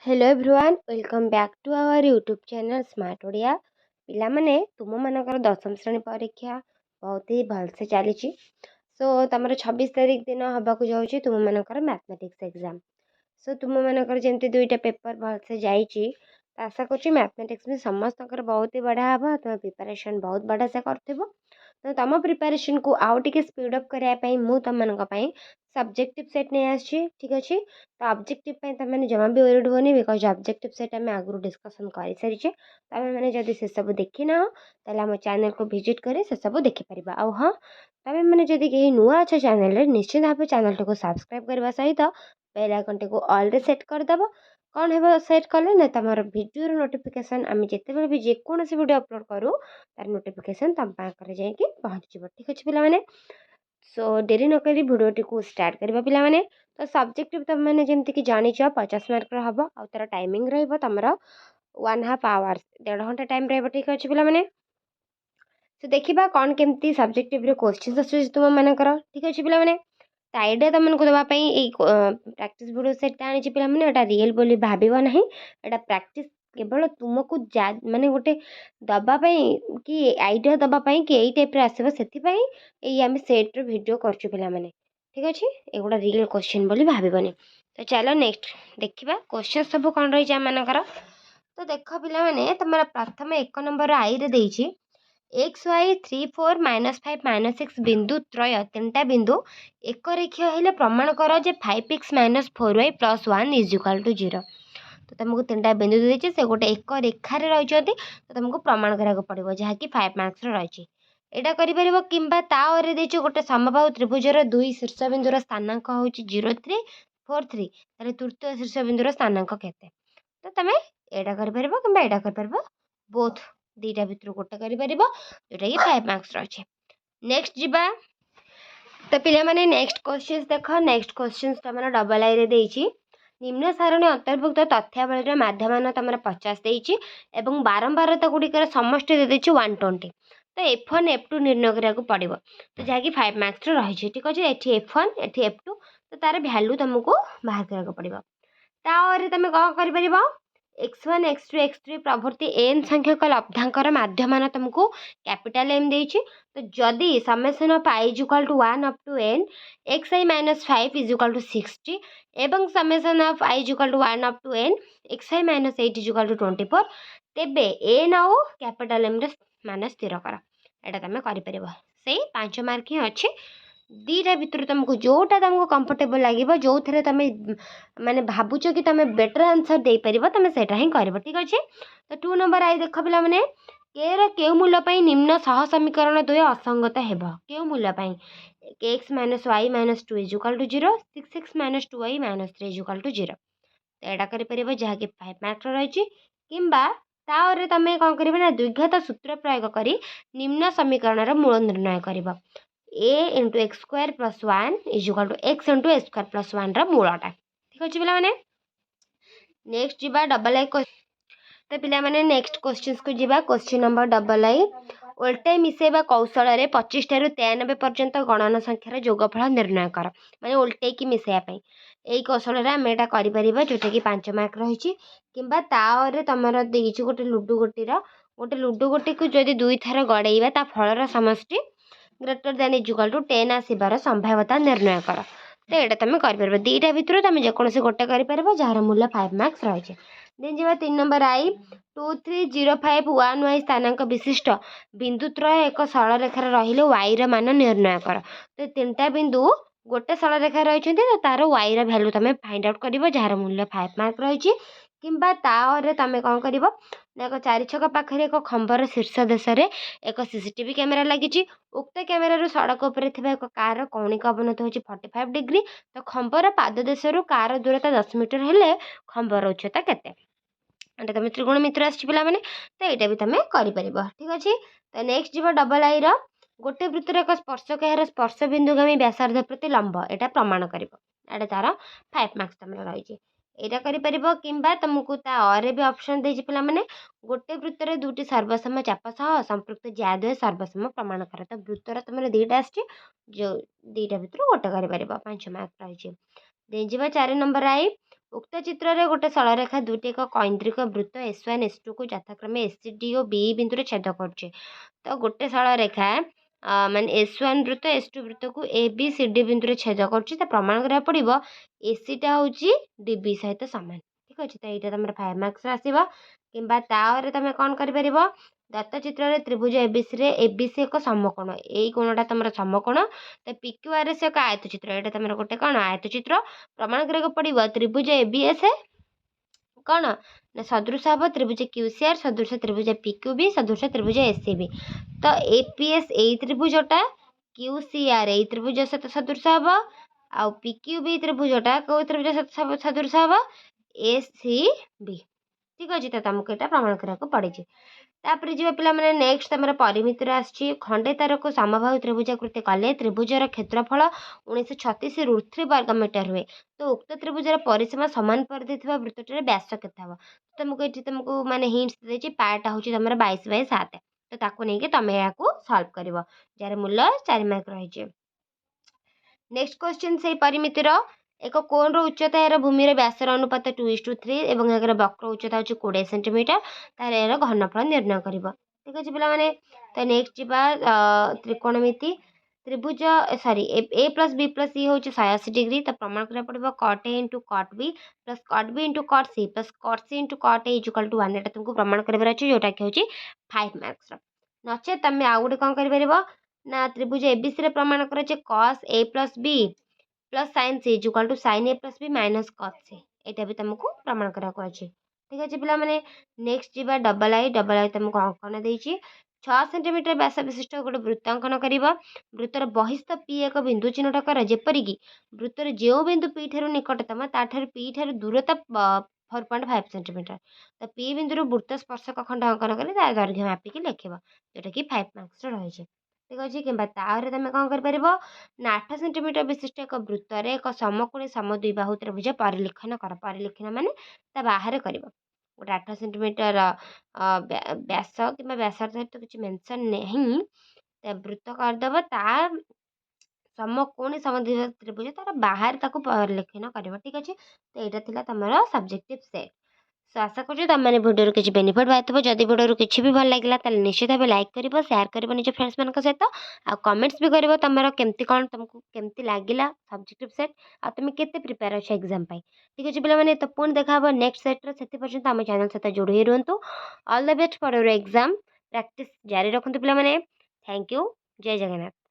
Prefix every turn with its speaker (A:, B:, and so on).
A: Hello everyone welcome back to our YouTube channel smart Odia पिला माने तुम मानकर दशम श्रेणी परीक्षा बहुत ही भलसे चली सो तुम 26 तारीख दिन हवाक जाऊँगी तुम मानकर मैथमेटिक्स एग्जाम सो तुम मानकर जमी दुईटा पेपर भलसे जाइए आशा कर मैथमेटिक्स भी समस्त बहुत ही बढ़िया हम तुम प्रिपरेशन बहुत बढ़िया से कर तो तुम प्रिपरेशन को आउ टे स्पीड अप करने तुम सब्जेक्टिव सेट नहीं आसी ठीक अच्छे तो ऑब्जेक्टिव तुमने जमा भी ओरिड होनी बिकज ऑब्जेक्टिव सेट आम आगु डिस्कसन कर सारी तुम मैंने जब से सब देखी ना आम चैनल को विजिट कर से सब देखिपर आ हाँ तुम मैंने जब कहीं नुआ अच्छे चैनल निश्चित भाव चैनल टी को सब्सक्राइब करने सहित बेल आइकन टी को ऑल रे सेट करदेव कौन है सेट कले ना तुम भिडियो नोटिफिकेशन आम जिते भी जेकोसी वीडियो अपलोड करूँ तार नोटिफिकेशन तुम पाखे जाकि पहुँच ठीक अच्छे पे सो डेरी नक भिडियोटी को स्टार्ट करवा पे तो सब्जेक्टिव तुम मैंने जमीक कि जान 50 मार्क हम आ तार टाइमिंग रम 1.5 आवर्स 1.5 घंटा टाइम ठीक अच्छे पे तो देखा कौन केमती सब्जेक्टिव क्वेश्चन आस तुम मानकर ठीक अच्छे पे तो आइडिया तुमको देवाई प्राक्ट भिडियो सेट आनी पे रियल बोली भाव ना यहाँ प्राक्ट केवल तुमको माने गोटे दवापाई कि आइडिया दवापाई कि यही टाइप आसो से आम सेट्र भिडियो करचु पे ठीक अच्छे एगुड़ा रियल क्वेश्चन बोली भावन तो चलो नेक्स्ट देखा क्वेश्चन सब कौन रही आम मानकर तो देख पे तुम प्रथम 1 नंबर आई रे देइछि एक्स वाई 3 4 -5 -6 बिंदु त्रय 3टा बिंदु एक रेखीय हेले प्रमाण कर जे 5x - 4y + 1 = 0 तो तुमको 3टा बिंदु देती से गोटे एक रेखार रही तो तुमको प्रमाण करा पड़ो जहाँकि 5 मार्क्स रही यहाँ कर कि गोटे समबाहु त्रिभुजर दुई शीर्ष बिंदुर स्थानांक हूँ 0 3 4 3 तार तृतीय शीर्ष बिंदुर स्थानांक केते तो तुम यहाँ कर बोथ दीटा भितर गोटे कर जोटा कि 5 मार्क्स रही नेक्स्ट जीवा तो पे नेक्स्ट क्वेश्चन देख नेक्स्ट क्वेश्चन तुम डबल आई रे निम्न सारणी अंतर्भुक्त तथ्यावली माध्यमान तुम 50 देती बारंबारता गुड़िकर समष्टि दे 120 तो F1 F2 निर्णय करा पड़ो तो जहाँकि 5 मार्क्स रही ठीक अच्छे ये F1 ये F2 तो तार भैल्यू तुमको बाहर करा पड़ो तार तुम कौन कर x1 x2 x3 प्रभृति n संख्यक लब्धांकर माध्यमान तुमको कैपिटल M देछि तो जदि summation of I = 1 up to n xi - 5 = 60 एवं summation of I = 1 up to n xi - 8 = 24 तेबे n आउ कैपिटल M रे मान स्थिर कर एटा तुम कर से 5 मार्क ही अच्छे दीटा भितर तुमको जोटा तुमको कंफर्टेबल लगे जो थे तुम माने भावुच कि तुम बेटर आंसर दे पार तुम से हिं कर ठीक अच्छे तो 2 नंबर आई देख पे मैंने के मूल्य निम्न सह समीकरण द्वय असंगत हेब के मूल्य x - y - 2 = 0 6x - 2y - 3 = 0 तो यहाँ कर जहाँकि 5 मार्क रही किंबा तारे तुम कौन कर द्विघात सूत्र प्रयोग कर निम्न समीकरण मूल निर्णय कर a × x² + 1 = x × a² + 1 मूलटा ठीक अच्छे पे नेक्स्ट जीवा डबल आई तो पे नेक्स्ट क्वेश्चन को जीवा क्वेश्चन नंबर डबल आई उल्टे मिसेबा कौशल 25 ठारू 93 पर्यंत गणना संख्यार जोगफल निर्णय कर माने उल्टे की मिसेयापाई यही कौशल आम यहाँ कर जोटा कि 5 मार्क रही कि तुम देगी गोटे लुडु गोटी को जदि 2 थर गड़ेवा ता फलर समष्टि ग्रेटर देन इक्वल टू 10 आसबार संभाव्यता निर्णय कर तो यहाँ तुम कर दीटा भितर तुम जेकोसी गोटे कर जार मूल्य 5 मार्क्स रही देन जी 3 नंबर आई 2 3 0 5 1 y स्थानांक विशिष्ट बिंदुत्रय एक सरल रेखार रही y मान निर्णय कर तो 3टा बिंदु गोटे सरल रेखा रही तो तार y भैल्यू तुम फाइंड आउट कर जार मूल्य 5 मार्क रही किंबा तारे तुम कौन कर एक 4 छक पाखे एक खंबर शीर्ष देश में एक सीसीटीवी कैमेरा लगी उक्त कैमेरार सड़क उपर एक कार कौणिक अवनत हो 45 डिग्री तो खंबर पाद देश कार दूरता 10 मीटर हेले खंबर उच्चता केते तुम त्रिगुण मित्र आसने तो यहाँ भी तुम कर ठीक अच्छे तो नेक्स्ट जीव डबल आई गोटे वृत्तर एक स्पर्शक यार स्पर्श बिंदुगामी व्यासार्ध प्रति लंब यहाँ प्रमाण कर तार 5 मार्क्स तुम रही यहाँ कर कि तुमको तारे भी ऑप्शन दे पे गोटे वृत्तर 2टी सर्वसम चाप सह संपृक्त ज्याद्वय सर्वसम प्रमाण कर तो वृत्तर तुम 2टा जो 2टा भितर गोटे कर 5 मार्क रही देन जी 4 नंबर आई उक्त चित्र रे गोटे सरलरेखा दुईटी एक कैन्द्रिक वृत्त S1 S2 को यथाक्रमे SCD और B बिंदु छेद कर तो गोटे सरलरेखा माने S1 वृत्त S2 वृत्त को ए बी सी डी बिंदु छेद कर प्रमाण करा पड़ो एसीटा हूँ डीबी सहित सामान ठीक अच्छे तो यहाँ तुम 5 मार्क्स आसो कि तुम कौन कर दत्त चित्र रे त्रिभुज एबीसी एक समकोण यही कोणटा तुम समकोण तो PQRS एक आयत चित्र यहाँ तुम गोटे कौन आयत चित्र प्रमाण करा पड़ो त्रिभुज एबीएस कौन ना सदृश हम त्रिभुज QCR सदृश त्रिभुज PQB सदृश त्रिभुज SCB तो APS यही त्रिभुजटा QCR यही त्रिभुज सहित सदृश हम आउ PQB त्रिभुजटा कौ त्रिभुज सहित सदृश हम SCB ठीक अच्छे तो तुमको यहाँ प्रमाण करा पड़े तापर जी पे नेक्स्ट तुम परिमितिर आसी खंडे तार को समबाहु त्रिभुजाकृति कले त्रिभुजर क्षेत्रफल 1936 √3 वर्गमीटर हुए तो उक्त त्रिभुजर परिसीमा समान परिधि वृत्तटर व्यास केते हम तुमको ये तुमको माने हिंट्स देछि पाटा हूँ तुम 22/7 तो ताको नहीं तुम यहाँ सॉल्व कर जार मूल्य 4 मार्क रही नेक्स्ट क्वेश्चन से परिमितिर एक कोण उच्चता यार भूमि व्यासर अनुपात 2:3 एवं यार वक्र उच्चता हूँ 20 सेंटीमीटर तार यार घनफल निर्णय कर ठीक अच्छे पे तो नेक्स्ट जा त्रिकोणमिति त्रिभुज sorry A plus B plus C हूँ 180 डिग्री तो प्रमाण करा पड़ो cot A into cot B plus cot B into cot C plus cot C into cot A equal to 1 तुमको प्रमाण कर जोटा कि हूँ 5 मार्क्स नचे तुम आउ गोटे कौन कर ना त्रिभुज एबीसी प्रमाण कर cos A plus B plus sine C equal to sine A plus B minus cos C यहाँ भी तुमको प्रमाण करा अच्छे ठीक अच्छे पे नेक्स्ट जी डबल आई तुमको अंकन देती 6 सेंटीमीटर व्यास विशिष्ट गोटे वृत्तांकन कर वृत्तर बहिस्थ पी एक बिंदु चिन्हट कर जेपरिक वृत्तर जो बिंदु पी ठार निकटतम ताठार पी ठार दूरता 4.5 सेंटीमीटर तो पी बिंदु वृत्त स्पर्शक खंड अंकन कर दैर्घ्य मापिकी लिख जोटा कि 5 मार्क्स रही ठीक अच्छे कि तुम कौन कर ना 8 सेंटीमीटर विशिष्ट एक वृत्तर एक समकोणी समद्विबाहु त्रिभुज परिलिखन कर परिलिखन माने ता बाहर कर गोटे 8 सेंटीमीटर व्यास कि व्यासार्ध सहित किसी मेनसन नहीं वृत्त करदेव ता समकोणी समद्विबाहु त्रिभुज तार बाहर ताको परिलिखन कर ठीक अच्छे तो यहाँ तुम सब्जेक्टिव सेट सो आशा करूँ तुम मैंने भिडियो किसी बेनिफिट पाइब जदि भिडियो किसी भी भल लगे तो निश्चित भाव लाइक कर शेयर कर निज फ्रेंड्स मान सहित आ कमेंट्स भी कर तुम केमती कौन तुमको केमती लगे सब्जेक्टिव सेट आ तुम केते प्रिपेयर अच्छे एग्जाम ठीक अच्छे पे तो पुणी देखा नेक्स्ट सेट्रे से पर्यटन आम चैनल सहित जोड़ी ही रुहतु all the best for your exam practice जारी रखु पे थैंक यू जय जगन्नाथ।